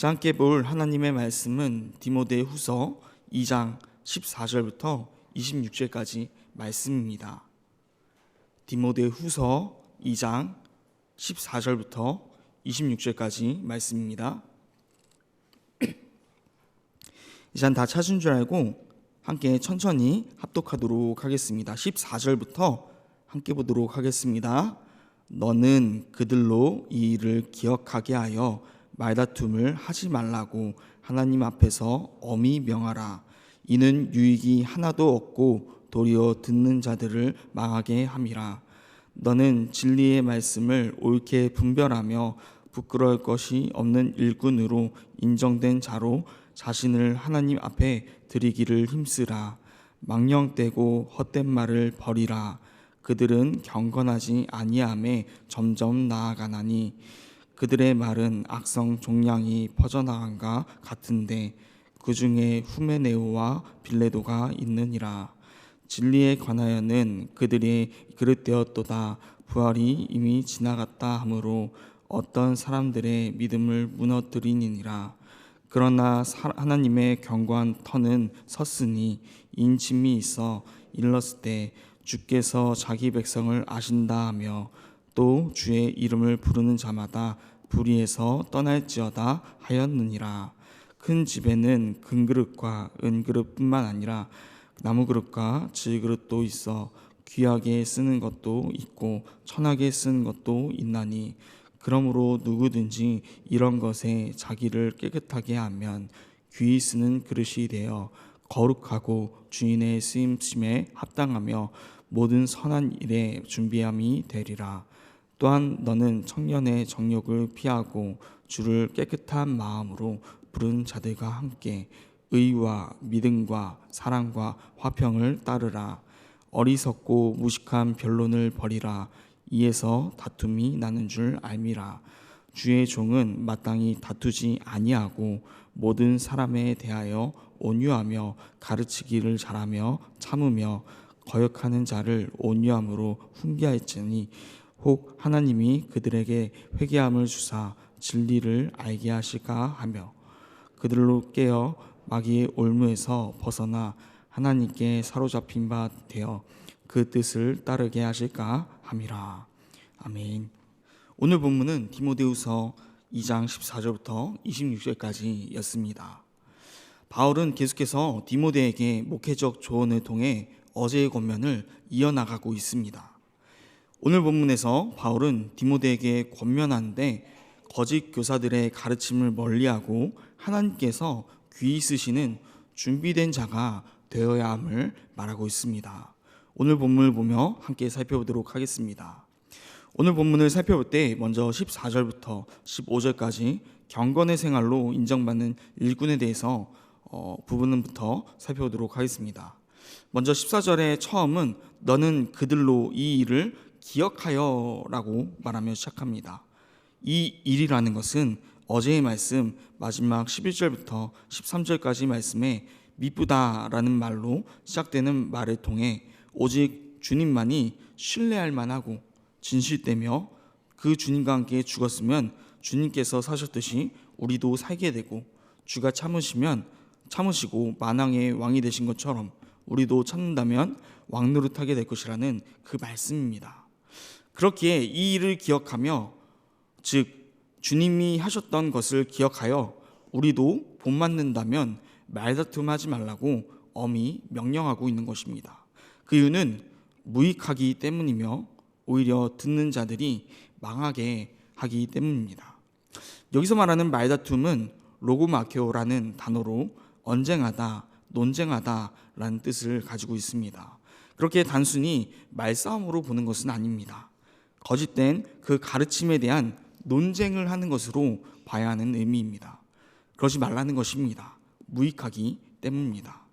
다시 함께 볼 하나님의 말씀은 디모데후서 2장 14절부터 26절까지 말씀입니다. 디모데후서 2장 14절부터 26절까지 말씀입니다. 이 시간 다 찾은 줄 알고 함께 천천히 합독하도록 하겠습니다. 14절부터 함께 보도록 하겠습니다. 너는 그들로 이 일을 기억하게 하여 말다툼을 하지 말라고 하나님 앞에서 엄히 명하라. 이는 유익이 하나도 없고 도리어 듣는 자들을 망하게 함이라. 너는 진리의 말씀을 옳게 분별하며 부끄러울 것이 없는 일꾼으로 인정된 자로 자신을 하나님 앞에 드리기를 힘쓰라. 망령되고 헛된 말을 버리라. 그들은 경건하지 아니함에 점점 나아가나니 그들의 말은 악성 종양이 퍼져나간가 같은데 그 중에 후메네오와 빌레도가 있느니라. 진리에 관하여는 그들이 그릇되었도다. 부활이 이미 지나갔다 하므로 어떤 사람들의 믿음을 무너뜨리니라. 그러나 하나님의 견고한 터는 섰으니 인침이 있어 일렀을 때 주께서 자기 백성을 아신다 하며 또 주의 이름을 부르는 자마다 불의에서 떠날지어다 하였느니라. 큰 집에는 금그릇과 은그릇뿐만 아니라 나무그릇과 질그릇도 있어 귀하게 쓰는 것도 있고 천하게 쓰는 것도 있나니 그러므로 누구든지 이런 것에 자기를 깨끗하게 하면 귀히 쓰는 그릇이 되어 거룩하고 주인의 쓰임심에 합당하며 모든 선한 일에 준비함이 되리라. 또한 너는 청년의 정욕을 피하고 주를 깨끗한 마음으로 부른 자들과 함께 의와 믿음과 사랑과 화평을 따르라. 어리석고 무식한 변론을 버리라. 이에서 다툼이 나는 줄 알미라. 주의 종은 마땅히 다투지 아니하고 모든 사람에 대하여 온유하며 가르치기를 잘하며 참으며 거역하는 자를 온유함으로 훈계할지니 혹 하나님이 그들에게 회개함을 주사 진리를 알게 하실까 하며 그들로 깨어 마귀의 올무에서 벗어나 하나님께 사로잡힌 바 되어 그 뜻을 따르게 하실까 함이라. 아멘. 오늘 본문은 디모데후서 2장 14절부터 26절까지였습니다. 바울은 계속해서 디모데에게 목회적 조언을 통해 어제의 권면을 이어나가고 있습니다. 오늘 본문에서 바울은 디모데에게 권면하는데 거짓 교사들의 가르침을 멀리하고 하나님께서 귀히 쓰시는 준비된 자가 되어야 함을 말하고 있습니다. 오늘 본문을 보며 함께 살펴보도록 하겠습니다. 오늘 본문을 살펴볼 때 먼저 14절부터 15절까지 경건의 생활로 인정받는 일꾼에 대해서 부분부터 살펴보도록 하겠습니다. 먼저 14절의 처음은 너는 그들로 이 일을 기억하여 라고 말하며 시작합니다. 이 일이라는 것은 어제의 말씀 마지막 11절부터 13절까지 말씀에 미쁘다라는 말로 시작되는 말을 통해 오직 주님만이 신뢰할 만하고 진실되며 그 주님과 함께 죽었으면 주님께서 사셨듯이 우리도 살게 되고 주가 참으시고 만왕의 왕이 되신 것처럼 우리도 참는다면 왕노릇하게 될 것이라는 그 말씀입니다. 그렇기에 이 일을 기억하며 즉 주님이 하셨던 것을 기억하여 우리도 본받는다면 말다툼하지 말라고 엄히 명령하고 있는 것입니다. 그 이유는 무익하기 때문이며 오히려 듣는 자들이 망하게 하기 때문입니다. 여기서 말하는 말다툼은 로고마케오라는 단어로 언쟁하다, 논쟁하다라는 뜻을 가지고 있습니다. 그렇게 단순히 말싸움으로 보는 것은 아닙니다. 거짓된 그 가르침에 대한 논쟁을 하는 것으로 봐야 하는 의미입니다. 그러지 말라는 것입니다. 무익하기 때문입니다.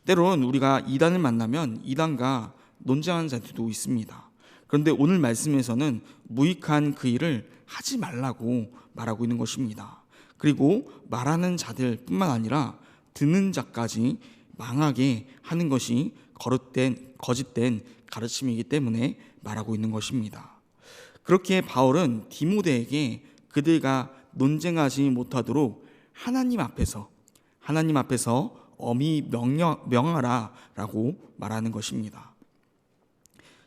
때론 우리가 이단을 만나면 이단과 논쟁하는 자들도 있습니다. 그런데 오늘 말씀에서는 무익한 그 일을 하지 말라고 말하고 있는 것입니다. 그리고 말하는 자들뿐만 아니라 듣는 자까지 망하게 하는 것이 거짓된 가르침이기 때문에 말하고 있는 것입니다. 그렇게 바울은 디모데에게 그들과 논쟁하지 못하도록 하나님 앞에서 엄히 명하라라고 말하는 것입니다.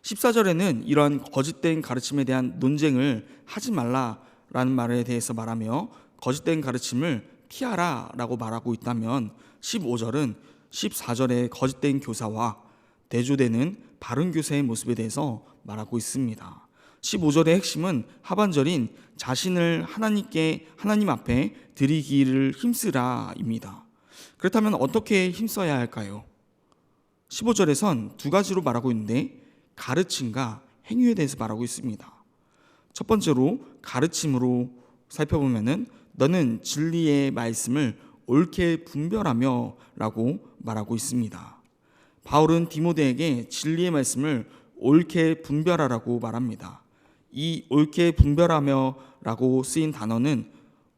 14절에는 이러한 거짓된 가르침에 대한 논쟁을 하지 말라라는 말에 대해서 말하며 거짓된 가르침을 피하라라고 말하고 있다면 15절은 14절의 거짓된 교사와 대조되는 바른 교사의 모습에 대해서 말하고 있습니다. 15절의 핵심은 하반절인 자신을 하나님 앞에 드리기를 힘쓰라입니다. 그렇다면 어떻게 힘써야 할까요? 15절에선 두 가지로 말하고 있는데 가르침과 행위에 대해서 말하고 있습니다. 첫 번째로 가르침으로 살펴보면은 너는 진리의 말씀을 옳게 분별하며 라고 말하고 있습니다. 바울은 디모데에게 진리의 말씀을 옳게 분별하라고 말합니다. 이 옳게 분별하며 라고 쓰인 단어는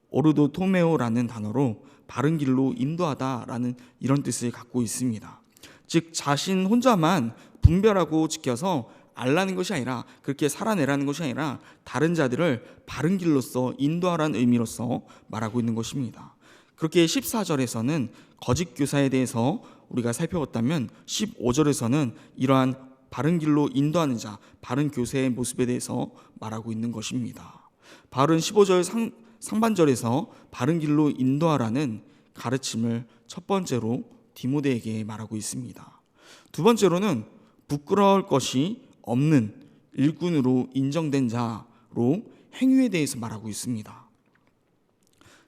오르도토메오라는 단어로 바른 길로 인도하다라는 이런 뜻을 갖고 있습니다. 즉 자신 혼자만 분별하고 지켜서 알라는 것이 아니라, 그렇게 살아내라는 것이 아니라 다른 자들을 바른 길로서 인도하라는 의미로서 말하고 있는 것입니다. 그렇게 14절에서는 거짓 교사에 대해서 우리가 살펴봤다면 15절에서는 이러한 바른 길로 인도하는 자, 바른 교사의 모습에 대해서 말하고 있는 것입니다. 바울은 15절 상반절에서 바른 길로 인도하라는 가르침을 첫 번째로 디모데에게 말하고 있습니다. 두 번째로는 부끄러울 것이 없는 일꾼으로 인정된 자로 행위에 대해서 말하고 있습니다.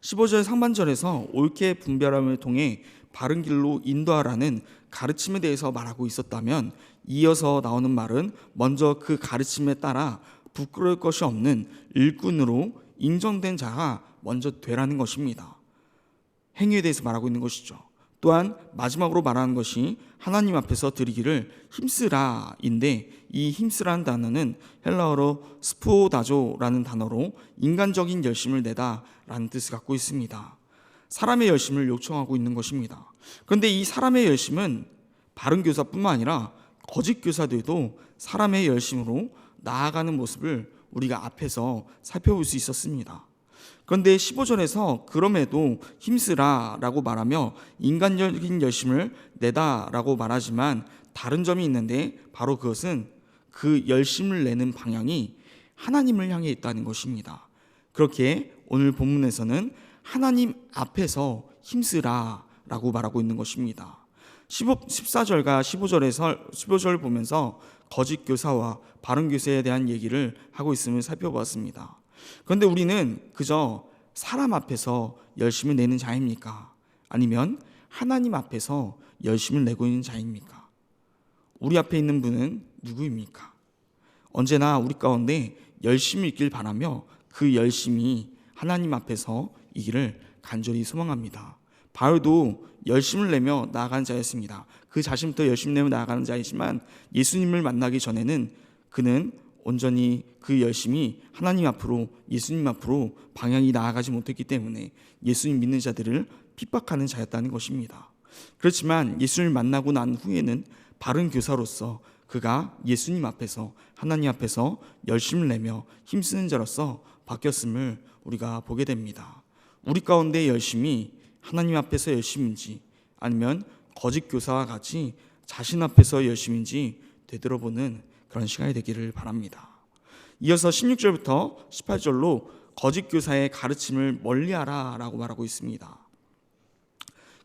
15절 상반절에서 옳게 분별함을 통해 바른 길로 인도하라는 가르침에 대해서 말하고 있었다면, 이어서 나오는 말은 먼저 그 가르침에 따라 부끄러울 것이 없는 일꾼으로 인정된 자가 먼저 되라는 것입니다. 행위에 대해서 말하고 있는 것이죠. 또한 마지막으로 말하는 것이 하나님 앞에서 드리기를 힘쓰라인데, 이 힘쓰라는 단어는 헬라어로 스포다조라는 단어로 인간적인 열심을 내다라는 뜻을 갖고 있습니다. 사람의 열심을 요청하고 있는 것입니다. 그런데 이 사람의 열심은 바른 교사뿐만 아니라 거짓 교사들도 사람의 열심으로 나아가는 모습을 우리가 앞에서 살펴볼 수 있었습니다. 그런데 15절에서 그럼에도 힘쓰라라고 말하며 인간적인 열심을 내다라고 말하지만 다른 점이 있는데, 바로 그것은 그 열심을 내는 방향이 하나님을 향해 있다는 것입니다. 그렇게 오늘 본문에서는 하나님 앞에서 힘쓰라라고 말하고 있는 것입니다. 14절과 15절을 보면서 거짓 교사와 바른 교사에 대한 얘기를 하고 있음을 살펴보았습니다. 그런데 우리는 그저 사람 앞에서 열심을 내는 자입니까? 아니면 하나님 앞에서 열심을 내고 있는 자입니까? 우리 앞에 있는 분은 누구입니까? 언제나 우리 가운데 열심이 있길 바라며 그 열심이 하나님 앞에서 이기를 간절히 소망합니다. 바울도 열심을 내며 나아가는 자였습니다. 그 자신부터 열심을 내며 나아가는 자이지만 예수님을 만나기 전에는 그는 온전히 그 열심이 하나님 앞으로, 예수님 앞으로 방향이 나아가지 못했기 때문에 예수님 믿는 자들을 핍박하는 자였다는 것입니다. 그렇지만 예수님을 만나고 난 후에는 바른 교사로서 그가 예수님 앞에서, 하나님 앞에서 열심을 내며 힘쓰는 자로서 바뀌었음을 우리가 보게 됩니다. 우리 가운데 열심이 하나님 앞에서 열심인지 아니면 거짓 교사와 같이 자신 앞에서 열심인지 되돌아보는 그런 시간이 되기를 바랍니다. 이어서 16절부터 18절로 거짓 교사의 가르침을 멀리하라 라고 말하고 있습니다.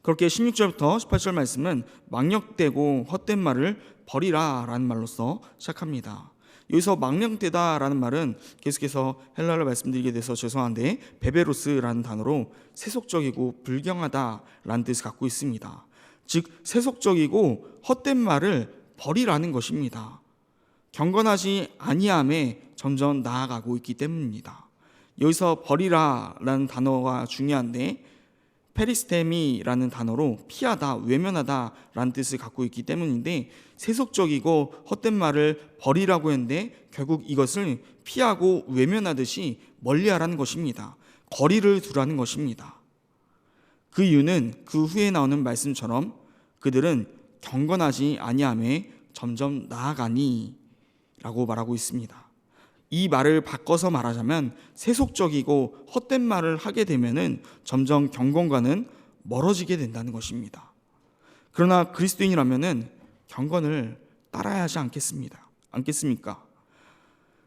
그렇게 16절부터 18절 말씀은 망령되고 헛된 말을 버리라 라는 말로서 시작합니다. 여기서 망령되다 라는 말은 계속해서 헬라어로 말씀드리게 돼서 죄송한데 베베로스라는 단어로 세속적이고 불경하다 라는 뜻을 갖고 있습니다. 즉 세속적이고 헛된 말을 버리라는 것입니다. 경건하지 아니함에 점점 나아가고 있기 때문입니다. 여기서 버리라 라는 단어가 중요한데 페리스테미라는 단어로 피하다, 외면하다 라는 뜻을 갖고 있기 때문인데, 세속적이고 헛된 말을 버리라고 했는데 결국 이것을 피하고 외면하듯이 멀리하라는 것입니다. 거리를 두라는 것입니다. 그 이유는 그 후에 나오는 말씀처럼 그들은 경건하지 아니함에 점점 나아가니 라고 말하고 있습니다. 이 말을 바꿔서 말하자면 세속적이고 헛된 말을 하게 되면은 점점 경건과는 멀어지게 된다는 것입니다. 그러나 그리스도인이라면은 경건을 따라야 하지 않겠습니까?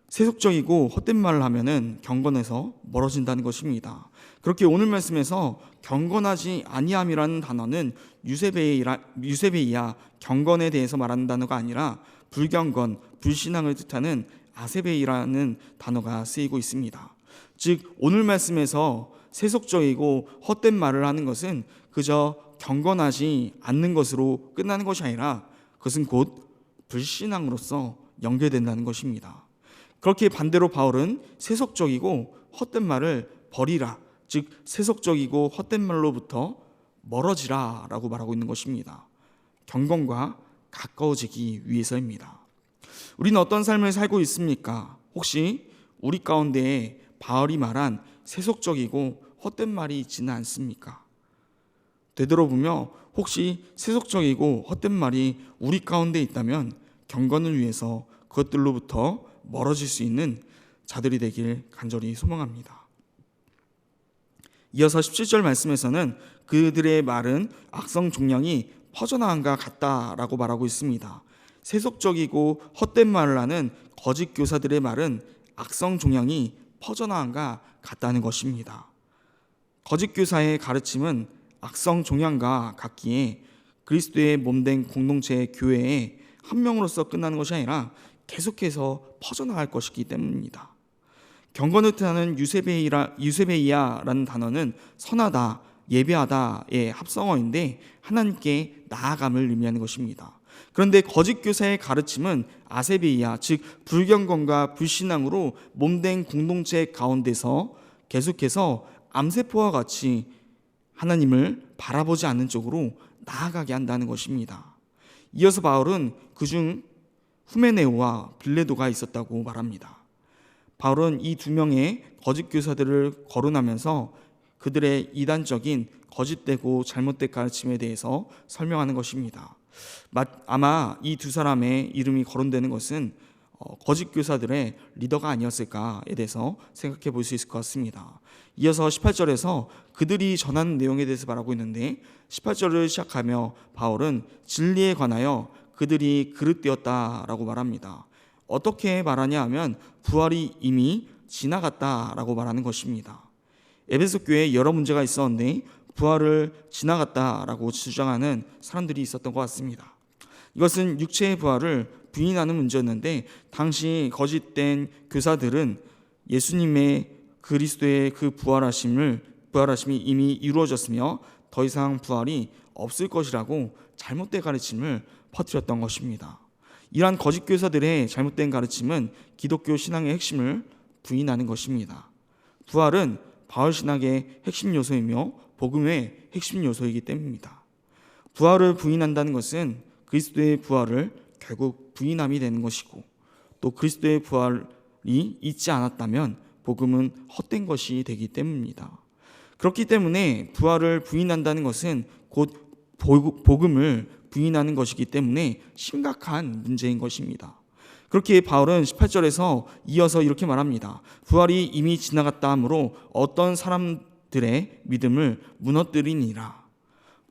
세속적이고 헛된 말을 하면은 경건에서 멀어진다는 것입니다. 그렇게 오늘 말씀에서 경건하지 아니함이라는 단어는 유세베이야 경건에 대해서 말하는 단어가 아니라 불경건, 불신앙을 뜻하는 아세베이라는 단어가 쓰이고 있습니다. 즉 오늘 말씀에서 세속적이고 헛된 말을 하는 것은 그저 경건하지 않는 것으로 끝나는 것이 아니라 그것은 곧 불신앙으로서 연결된다는 것입니다. 그렇게 반대로 바울은 세속적이고 헛된 말을 버리라, 즉 세속적이고 헛된 말로부터 멀어지라 라고 말하고 있는 것입니다. 경건과 가까워지기 위해서입니다. 우리는 어떤 삶을 살고 있습니까? 혹시 우리 가운데에 바울이 말한 세속적이고 헛된 말이 있지는 않습니까? 되돌아보며 혹시 세속적이고 헛된 말이 우리 가운데 있다면 경건을 위해서 그것들로부터 멀어질 수 있는 자들이 되길 간절히 소망합니다. 이어서 17절 말씀에서는 그들의 말은 악성 종양이 퍼져나간과 같다라고 말하고 있습니다. 세속적이고 헛된 말을 하는 거짓 교사들의 말은 악성 종양이 퍼져나간과 같다는 것입니다. 거짓 교사의 가르침은 악성 종양과 같기에 그리스도의 몸된 공동체 교회의 한 명으로서 끝나는 것이 아니라 계속해서 퍼져나갈 것이기 때문입니다. 경건을 뜻하는 유세베이야라는 단어는 선하다, 예배하다의 합성어인데 하나님께 나아감을 의미하는 것입니다. 그런데 거짓 교사의 가르침은 아세베이야, 즉 불경건과 불신앙으로 몸된 공동체 가운데서 계속해서 암세포와 같이 하나님을 바라보지 않는 쪽으로 나아가게 한다는 것입니다. 이어서 바울은 그중 후메네오와 빌레도가 있었다고 말합니다. 바울은 이 두 명의 거짓 교사들을 거론하면서 그들의 이단적인 거짓되고 잘못된 가르침에 대해서 설명하는 것입니다. 아마 이 두 사람의 이름이 거론되는 것은 거짓 교사들의 리더가 아니었을까에 대해서 생각해 볼 수 있을 것 같습니다. 이어서 18절에서 그들이 전하는 내용에 대해서 말하고 있는데 18절을 시작하며 바울은 진리에 관하여 그들이 그릇되었다라고 말합니다. 어떻게 말하냐 하면 부활이 이미 지나갔다라고 말하는 것입니다. 에베소 교회에 여러 문제가 있었는데 부활을 지나갔다라고 주장하는 사람들이 있었던 것 같습니다. 이것은 육체의 부활을 부인하는 문제였는데 당시 거짓된 교사들은 예수님의 그리스도의 그 부활하심이 이미 이루어졌으며 더 이상 부활이 없을 것이라고 잘못된 가르침을 퍼뜨렸던 것입니다. 이러한 거짓 교사들의 잘못된 가르침은 기독교 신앙의 핵심을 부인하는 것입니다. 부활은 바울 신학의 핵심 요소이며 복음의 핵심 요소이기 때문입니다. 부활을 부인한다는 것은 그리스도의 부활을 결국 부인함이 되는 것이고 또 그리스도의 부활이 있지 않았다면 복음은 헛된 것이 되기 때문입니다. 그렇기 때문에 부활을 부인한다는 것은 곧 복음을 부인하는 것이기 때문에 심각한 문제인 것입니다. 그렇게 바울은 18절에서 이어서 이렇게 말합니다. 부활이 이미 지나갔다 하므로 어떤 사람들의 믿음을 무너뜨리니라.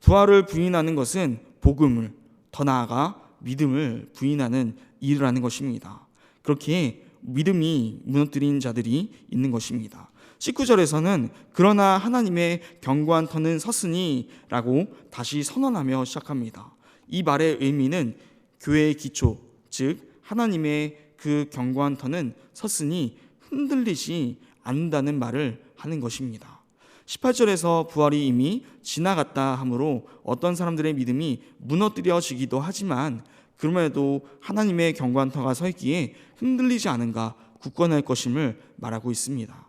부활을 부인하는 것은 복음을, 더 나아가 믿음을 부인하는 일을 하는 것입니다. 그렇게 믿음이 무너뜨린 자들이 있는 것입니다. 19절에서는 그러나 하나님의 견고한 터는 섰으니 라고 다시 선언하며 시작합니다. 이 말의 의미는 교회의 기초, 즉 하나님의 그 견고한 터는 섰으니 흔들리지 않는다는 말을 하는 것입니다. 18절에서 부활이 이미 지나갔다 하므로 어떤 사람들의 믿음이 무너뜨려지기도 하지만 그럼에도 하나님의 견고한 터가 서 있기에 흔들리지 않은가 굳건할 것임을 말하고 있습니다.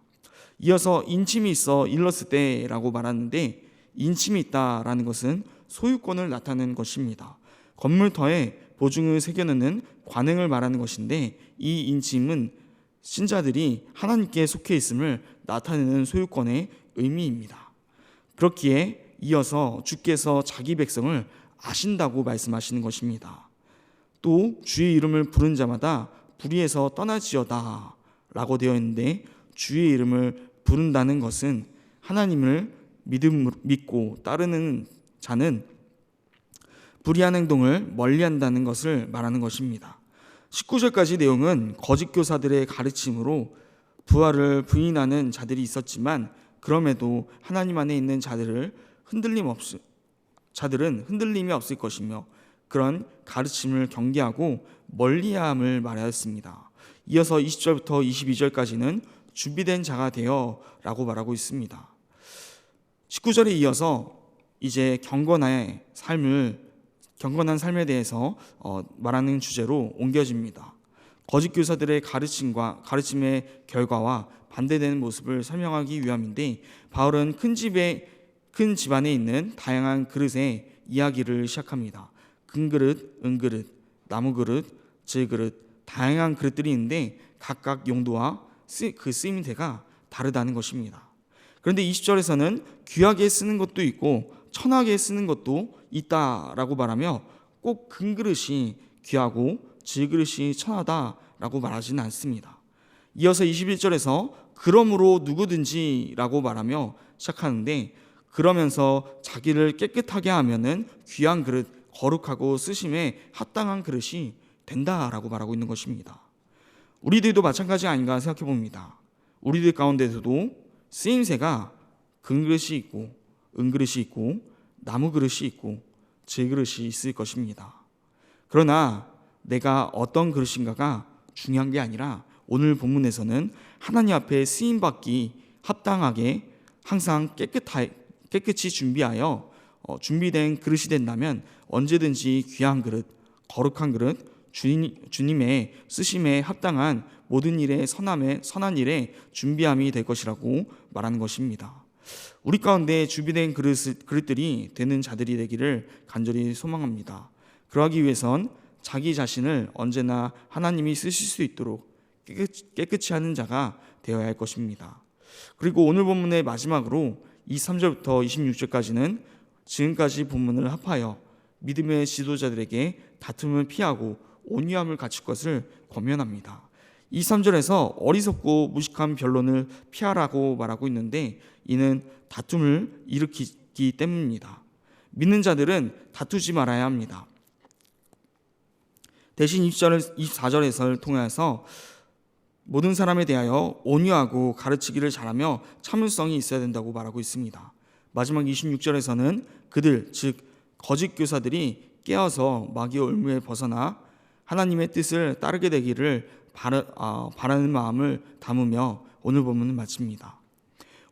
이어서 인침이 있어 일렀을 때라고 말하는데 인침이 있다라는 것은 소유권을 나타내는 것입니다. 건물터에 보증을 새겨넣는 관행을 말하는 것인데 이 인침은 신자들이 하나님께 속해 있음을 나타내는 소유권의 의미입니다. 그렇기에 이어서 주께서 자기 백성을 아신다고 말씀하시는 것입니다. 또 주의 이름을 부른 자마다 불의에서 떠날지어다 라고 되어 있는데, 주의 이름을 부른다는 것은 하나님을 믿고 따르는 자는 불의한 행동을 멀리한다는 것을 말하는 것입니다. 19절까지 내용은 거짓 교사들의 가르침으로 부활을 부인하는 자들이 있었지만, 그럼에도 하나님 안에 있는 자들은 흔들림이 없을 것이며 그런 가르침을 경계하고 멀리함을 말하였습니다. 이어서 20절부터 22절까지는 준비된 자가 되어 라고 말하고 있습니다. 19절에 이어서 이제 경건한 삶에 대해서 말하는 주제로 옮겨집니다. 거짓 교사들의 가르침의 결과와 반대되는 모습을 설명하기 위함인데, 바울은 큰 집안에 있는 다양한 그릇의 이야기를 시작합니다. 금그릇, 은그릇, 나무그릇, 질그릇, 다양한 그릇들이 있는데 각각 용도와 그 쓰임새가 다르다는 것입니다. 그런데 20절에서는 귀하게 쓰는 것도 있고 천하게 쓰는 것도 있다라고 말하며 꼭 금그릇이 귀하고 질그릇이 천하다라고 말하지는 않습니다. 이어서 21절에서 그러므로 누구든지라고 말하며 시작하는데, 그러면서 자기를 깨끗하게 하면은 귀한 그릇, 거룩하고 쓰심에 합당한 그릇이 된다라고 말하고 있는 것입니다. 우리들도 마찬가지 아닌가 생각해 봅니다. 우리들 가운데서도 쓰임새가 금그릇이 있고 은그릇이 있고 나무그릇이 있고 질그릇이 있을 것입니다. 그러나 내가 어떤 그릇인가가 중요한 게 아니라, 오늘 본문에서는 하나님 앞에 쓰임받기 합당하게 항상 깨끗이 준비하여 준비된 그릇이 된다면 언제든지 귀한 그릇, 거룩한 그릇, 주님의 쓰심에 합당한 모든 일에 선한 일에 준비함이 될 것이라고 말하는 것입니다. 우리 가운데 준비된 그릇들이 되는 자들이 되기를 간절히 소망합니다. 그러하기 위해선 자기 자신을 언제나 하나님이 쓰실 수 있도록 깨끗이 하는 자가 되어야 할 것입니다. 그리고 오늘 본문의 마지막으로 23절부터 26절까지는 지금까지 본문을 합하여 믿음의 지도자들에게 다툼을 피하고 온유함을 갖출 것을 권면합니다. 23절에서 어리석고 무식한 변론을 피하라고 말하고 있는데, 이는 다툼을 일으키기 때문입니다. 믿는 자들은 다투지 말아야 합니다. 대신 24절에서 통해서 모든 사람에 대하여 온유하고 가르치기를 잘하며 참을성이 있어야 된다고 말하고 있습니다. 마지막 26절에서는 그들, 즉 거짓 교사들이 깨어서 마귀의 올무에 벗어나 하나님의 뜻을 따르게 되기를 바라는 마음을 담으며 오늘 본문을 마칩니다.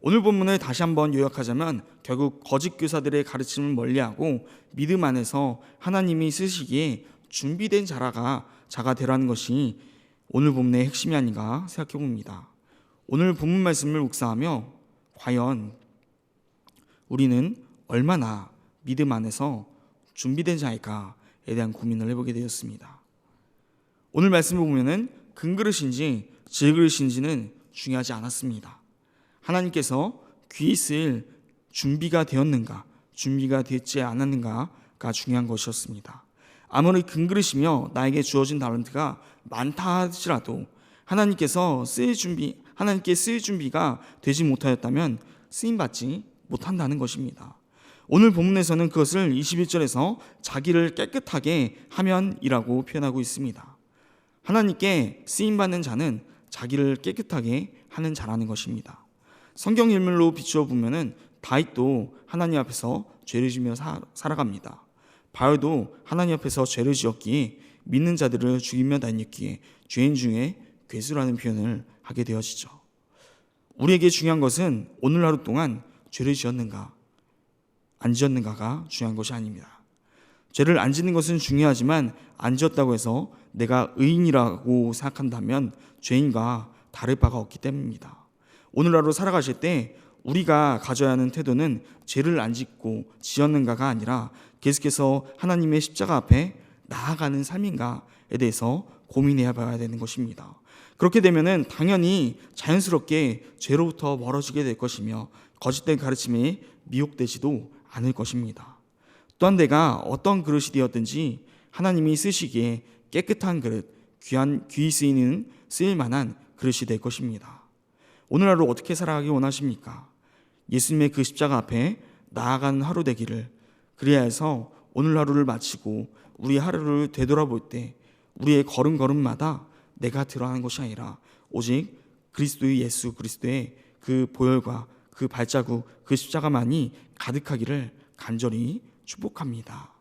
오늘 본문을 다시 한번 요약하자면, 결국 거짓 교사들의 가르침을 멀리하고 믿음 안에서 하나님이 쓰시기에 준비된 자가 되라는 것이 오늘 본문의 핵심이 아닌가 생각해 봅니다. 오늘 본문 말씀을 묵상하며 과연 우리는 얼마나 믿음 안에서 준비된 자일까에 대한 고민을 해보게 되었습니다. 오늘 말씀을 보면은 금그릇인지 질그릇인지는 중요하지 않았습니다. 하나님께서 귀히 쓰일 준비가 되었는가, 준비가 되지 않았는가가 중요한 것이었습니다. 아무리 금그릇이며 나에게 주어진 달란트가 많다 하더라도 하나님께 쓰일 준비가 되지 못하였다면 쓰임받지 못한다는 것입니다. 오늘 본문에서는 그것을 21절에서 자기를 깨끗하게 하면이라고 표현하고 있습니다. 하나님께 쓰임받는 자는 자기를 깨끗하게 하는 자라는 것입니다. 성경 인물로 비추어 보면은 다윗도 하나님 앞에서 죄를 지며 살아갑니다. 바울도 하나님 앞에서 죄를 지었기에 믿는 자들을 죽이며 다녔기에 죄인 중에 괴수라는 표현을 하게 되어지죠. 우리에게 중요한 것은 오늘 하루 동안 죄를 지었는가 안 지었는가가 중요한 것이 아닙니다. 죄를 안 짓는 것은 중요하지만 안 지었다고 해서 내가 의인이라고 생각한다면 죄인과 다를 바가 없기 때문입니다. 오늘 하루 살아가실 때 우리가 가져야 하는 태도는 죄를 안 짓고 지었는가가 아니라 계속해서 하나님의 십자가 앞에 나아가는 삶인가에 대해서 고민해야 봐야 되는 것입니다. 그렇게 되면은 당연히 자연스럽게 죄로부터 멀어지게 될 것이며 거짓된 가르침에 미혹되지도 않을 것입니다. 또한 내가 어떤 그릇이 되었든지 하나님이 쓰시기에 깨끗한 그릇, 귀히 쓰일 만한 그릇이 될 것입니다. 오늘 하루 어떻게 살아가기 원하십니까? 예수님의 그 십자가 앞에 나아가는 하루 되기를, 그리야 해서 오늘 하루를 마치고 우리 하루를 되돌아볼 때 우리의 걸음걸음마다 내가 드러나는 것이 아니라 오직 그리스도의 예수 그리스도의 그 보혈과 그 발자국, 그 십자가만이 가득하기를 간절히 축복합니다.